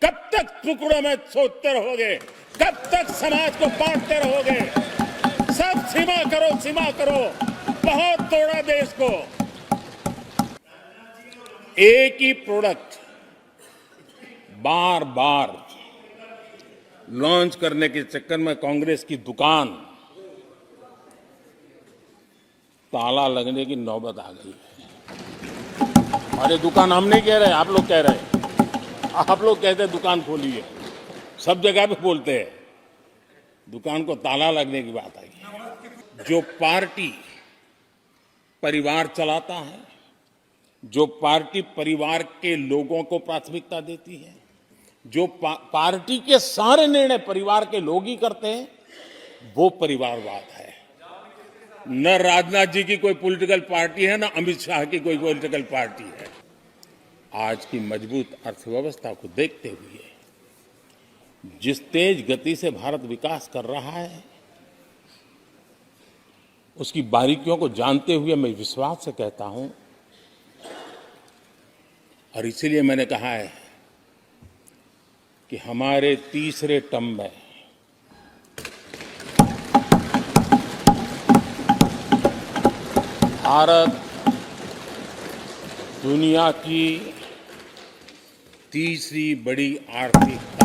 कब तक टुकड़ों में सोचते रहोगे? कब तक समाज को बांटते रहोगे? सब सीमा करो। बहुत तोड़ा देश को। एक ही प्रोडक्ट बार बार लॉन्च करने के चक्कर में कांग्रेस की दुकान ताला लगने की नौबत आ गई है। और ये दुकान हम नहीं कह रहे, आप लोग कह रहे हैं। आप लोग कहते हैं दुकान खोलिए, सब जगह पे बोलते हैं। दुकान को ताला लगने की बात आई है। जो पार्टी परिवार चलाता है, जो पार्टी परिवार के लोगों को प्राथमिकता देती है, जो पार्टी के सारे निर्णय परिवार के लोग ही करते हैं, वो परिवारवाद है। न राजनाथ जी की कोई पॉलिटिकल पार्टी है, न अमित शाह की कोई पॉलिटिकल पार्टी है। आज की मजबूत अर्थव्यवस्था को देखते हुए जिस तेज गति से भारत विकास कर रहा है, उसकी बारीकियों को जानते हुए मैं विश्वास से कहता हूं, और इसीलिए मैंने कहा है कि हमारे तीसरे टर्म में भारत दुनिया की तीसरी बड़ी आर्थिक